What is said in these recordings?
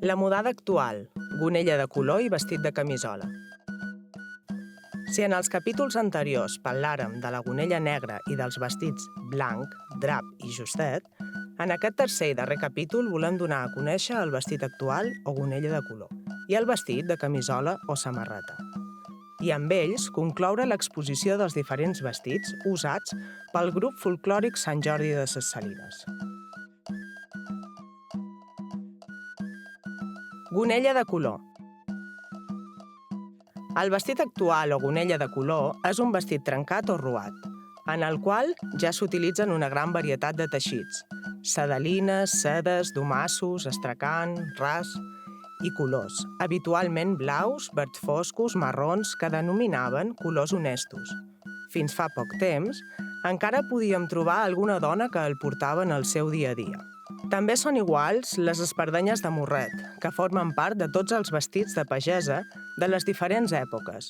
La modada actual, gonella de color i vestit de camisola. Si en els capítols anteriors parlàrem de la gonella negra i dels vestits blanc, drap i justet, en aquest tercer i darrer capítol volem donar a conèixer el vestit actual o gonella de color i el vestit de camisola o samarreta. I amb ells concloure l'exposició dels diferents vestits usats pel grup folclòric Sant Jordi de Ses Salines. Gonella de color. El vestit actual o gonella de color és un vestit trencat o ruat, en el qual ja s'utilitzen una gran varietat de teixits, sedelines, sedes, domassos, astracan, ras i colors, habitualment blaus, verd foscos, marrons, que denominaven colors honestos. Fins fa poc temps, encara podíem trobar alguna dona que el portava en el seu dia a dia. També són iguals les espardenyes de morret, que formen part de tots els vestits de pagesa de les diferents èpoques,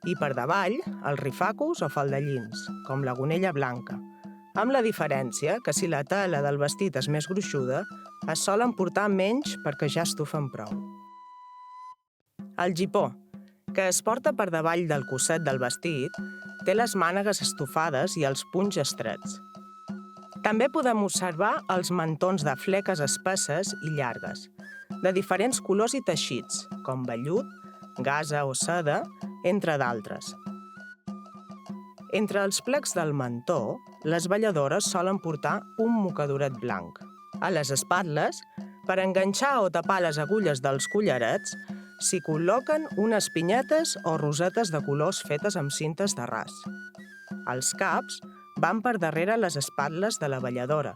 i per davall, els rifacos o faldellins, com la gonella blanca, amb la diferència que si la tela del vestit és més gruixuda, es solen portar menys perquè ja estufen prou. El gipó, que es porta per davall del cosset del vestit, té les mànegues estofades i els punys estrets. També podem observar els mantons de fleques espesses i llargues, de diferents colors i teixits, com vellut, gasa o seda, entre d'altres. Entre els plecs del mantó, les balladores solen portar un mocadoret blanc. A les espatlles, per enganxar o tapar les agulles dels collarets, s'hi col·loquen unes pinyetes o rosetes de colors fetes amb cintes de ras. Els caps van per darrere les espatlles de la balladora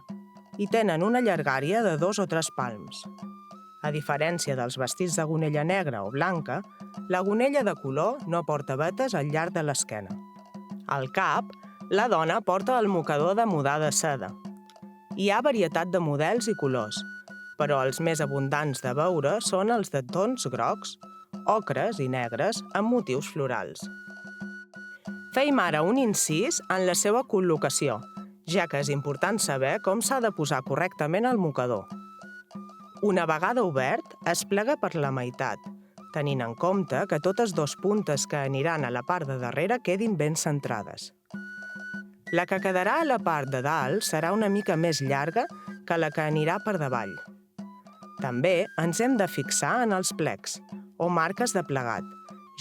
i tenen una llargària de 2 o 3 palms. A diferència dels vestits de gonella negra o blanca, la gonella de color no porta vetes al llarg de l'esquena. Al cap, la dona porta el mocador de modar de seda. Hi ha varietat de models i colors, però els més abundants de veure són els de tons grocs, ocres i negres amb motius florals. Feim ara un incís en la seva col·locació, ja que és important saber com s'ha de posar correctament el mocador. Una vegada obert, es plega per la meitat, tenint en compte que totes 2 puntes que aniran a la part de darrere quedin ben centrades. La que quedarà a la part de dalt serà una mica més llarga que la que anirà per davall. També ens hem de fixar en els plecs, o marques de plegat,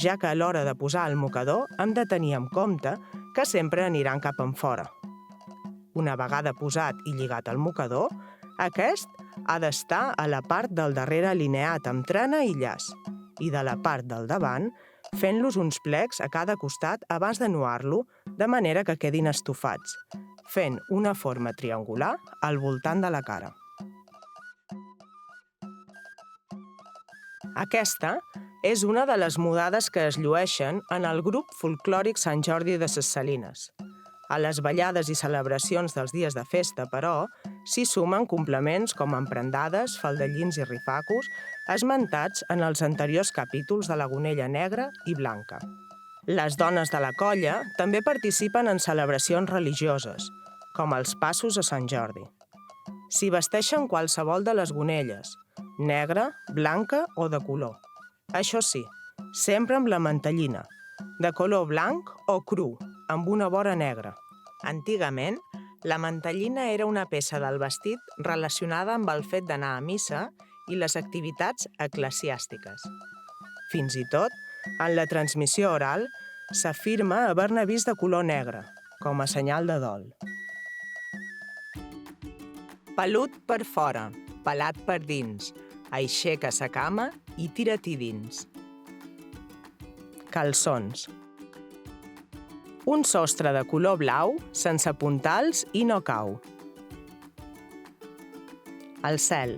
ja que a l'hora de posar el mocador hem de tenir en compte que sempre aniran cap enfora. Una vegada posat i lligat el mocador, aquest ha d'estar a la part del darrere alineat amb trena i llaç, i de la part del davant fent-los uns plecs a cada costat abans de nuar-lo, de manera que quedin estofats, fent una forma triangular al voltant de la cara. Aquesta és una de les modades que es llueixen en el grup folclòric Sant Jordi de Ses Salines. A les ballades i celebracions dels dies de festa, però, s'hi sumen complements com emprendades, faldellins i rifacos, esmentats en els anteriors capítols de la gonella negra i blanca. Les dones de la colla també participen en celebracions religioses, com els passos a Sant Jordi. S'hi vesteixen qualsevol de les gonelles, negra, blanca o de color. Això sí, sempre amb la mantellina, de color blanc o cru, amb una vora negra. Antigament, la mantellina era una peça del vestit relacionada amb el fet d'anar a missa i les activitats eclesiàstiques. Fins i tot, en la transmissió oral, s'afirma haver-ne vist de color negre, com a senyal de dol. Pelut per fora, pelat per dins, aixeca sa cama i tira-t'hi dins. Calçons. Un sostre de color blau, sense puntals i no cau. El cel.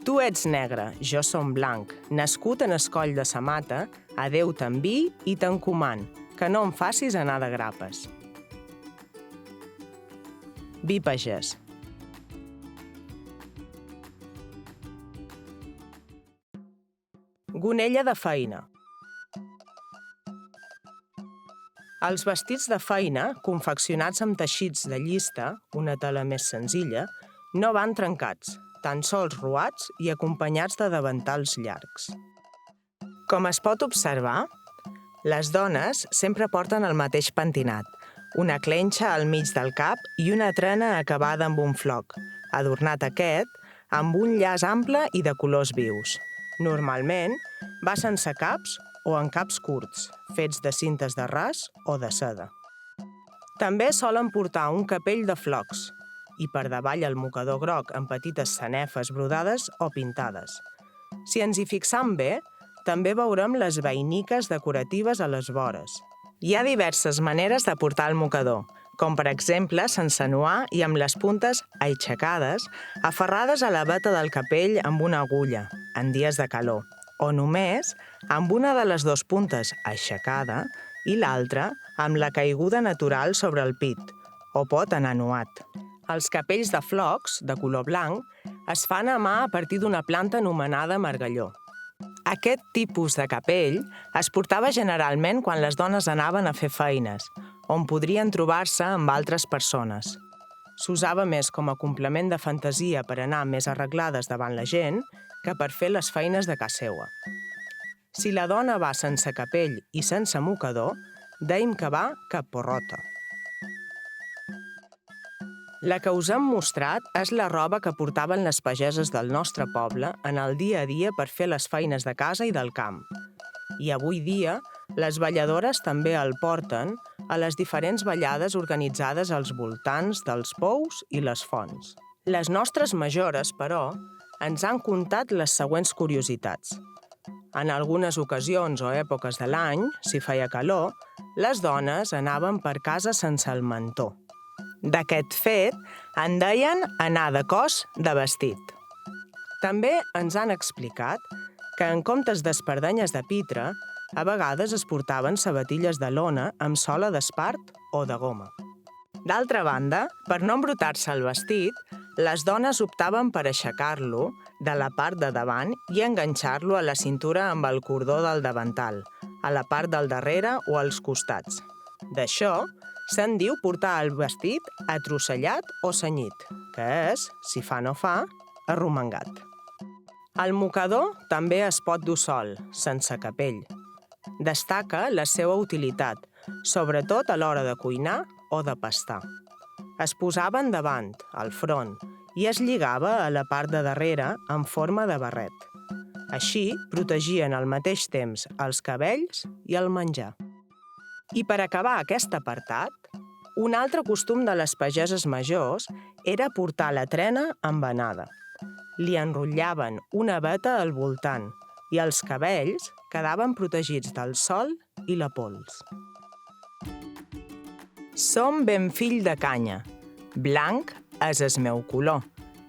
Tu ets negre, jo som blanc, nascut en escoll de sa mata, a Déu t'enviï i t'encoman, que no em facis anar de grapes. Vi pagès. Gonella de feina. Els vestits de feina, confeccionats amb teixits de llista, una tela més senzilla, no van trencats, tan sols ruats i acompanyats de davantals llargs. Com es pot observar, les dones sempre porten el mateix pentinat, una clenxa al mig del cap i una trena acabada amb un floc, adornat aquest amb un llaç ample i de colors vius. Normalment va sense caps o en caps curts, fets de cintes de ras o de seda. També solen portar un capell de flocs i per davall el mocador groc amb petites sanefes brodades o pintades. Si ens hi fixam bé, també veurem les vainiques decoratives a les vores. Hi ha diverses maneres de portar el mocador, com per exemple sense nuar i amb les puntes aixecades, aferrades a la veta del capell amb una agulla, en dies de calor, o només amb una de les dues puntes aixecada i l'altra amb la caiguda natural sobre el pit, o pot anar nuat. Els capells de flocs, de color blanc, es fan a mà a partir d'una planta anomenada margalló. Aquest tipus de capell es portava generalment quan les dones anaven a fer feines, on podrien trobar-se amb altres persones. S'usava més com a complement de fantasia per anar més arreglades davant la gent que per fer les feines de casa seua. Si la dona va sense capell i sense mocador, deim que va cap porrota. La que us hem mostrat és la roba que portaven les pageses del nostre poble en el dia a dia per fer les feines de casa i del camp. I avui dia, les balladores també el porten a les diferents ballades organitzades als voltants dels pous i les fonts. Les nostres majores, però, ens han contat les següents curiositats. En algunes ocasions o èpoques de l'any, si feia calor, les dones anaven per casa sense el mantó. D'aquest fet, en deien anar de cos de vestit. També ens han explicat que en comptes d'espardenyes de pitre, a vegades es portaven sabatilles de lona amb sola d'espart o de goma. D'altra banda, per no embrutar-se el vestit, les dones optaven per aixecar-lo de la part de davant i enganxar-lo a la cintura amb el cordó del davantal, a la part del darrere o als costats. D'això, se'n diu portar el vestit atrosellat o cenyit, que és, si fa no fa, arromangat. El mocador també es pot dur sol, sense capell. Destaca la seva utilitat, sobretot a l'hora de cuinar o de pastar. Es posaven davant, al front, i es lligava a la part de darrere en forma de barret. Així, protegien al mateix temps els cabells i el menjar. I per acabar aquest apartat, un altre costum de les pageses majors era portar la trena embenada. Li enrotllaven una veta al voltant i els cabells quedaven protegits del sol i la pols. Som ben fill de canya. Blanc és el meu color.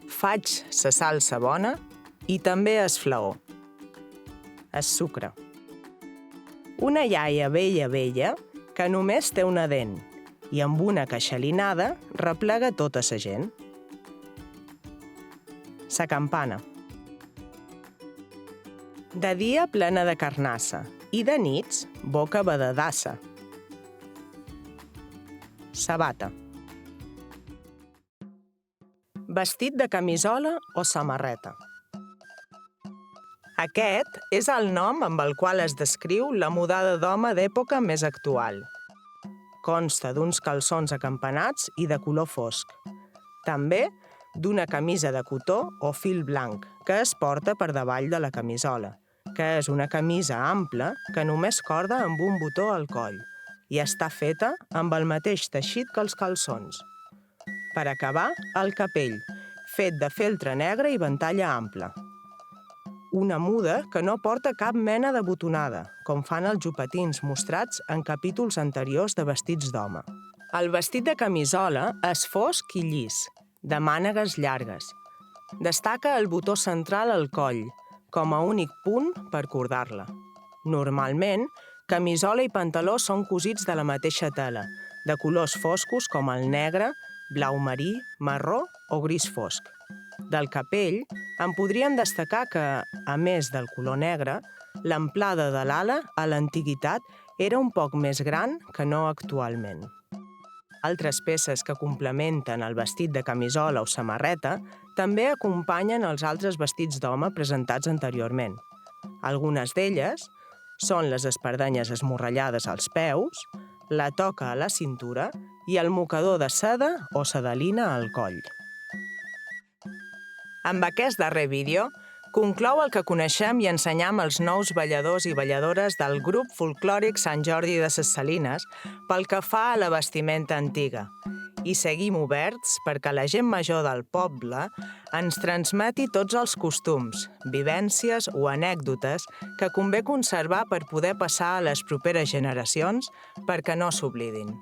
Faig sa salsa bona i també es flaó. Es sucre. Una iaia vella que només té una dent i amb una queixalinada replega tota sa gent. Sa campana. De dia plena de carnassa i de nits boca badadassa. Sabata. Vestit de camisola o samarreta. Aquest és el nom amb el qual es descriu la mudada d'home d'època més actual. Consta d'uns calçons acampanats i de color fosc. També d'una camisa de cotó o fil blanc que es porta per davall de la camisola, que és una camisa ampla que només corda amb un botó al coll i està feta amb el mateix teixit que els calçons. Per acabar, el capell, fet de feltre negre i ventalla ampla. Una muda que no porta cap mena de botonada, com fan els jupatins mostrats en capítols anteriors de vestits d'home. El vestit de camisola és fosc i llis, de mànegues llargues. Destaca el botó central al coll, com a únic punt per cordar-la. Normalment, camisola i pantaló són cosits de la mateixa tela, de colors foscos com el negre, blau marí, marró o gris fosc. Del capell, en podríem destacar que, a més del color negre, l'amplada de l'ala a l'antiguitat era un poc més gran que no actualment. Altres peces que complementen el vestit de camisola o samarreta també acompanyen els altres vestits d'home presentats anteriorment. Algunes d'elles són les espardenyes esmorrallades als peus, la toca a la cintura i el mocador de seda o sedalina al coll. Amb aquest darrer vídeo, conclou el que coneixem i ensenyam als nous balladors i balladores del grup folclòric Sant Jordi de ses Salines pel que fa a la vestimenta antiga. I seguim oberts perquè la gent major del poble ens transmeti tots els costums, vivències o anècdotes que convé conservar per poder passar a les properes generacions perquè no s'oblidin.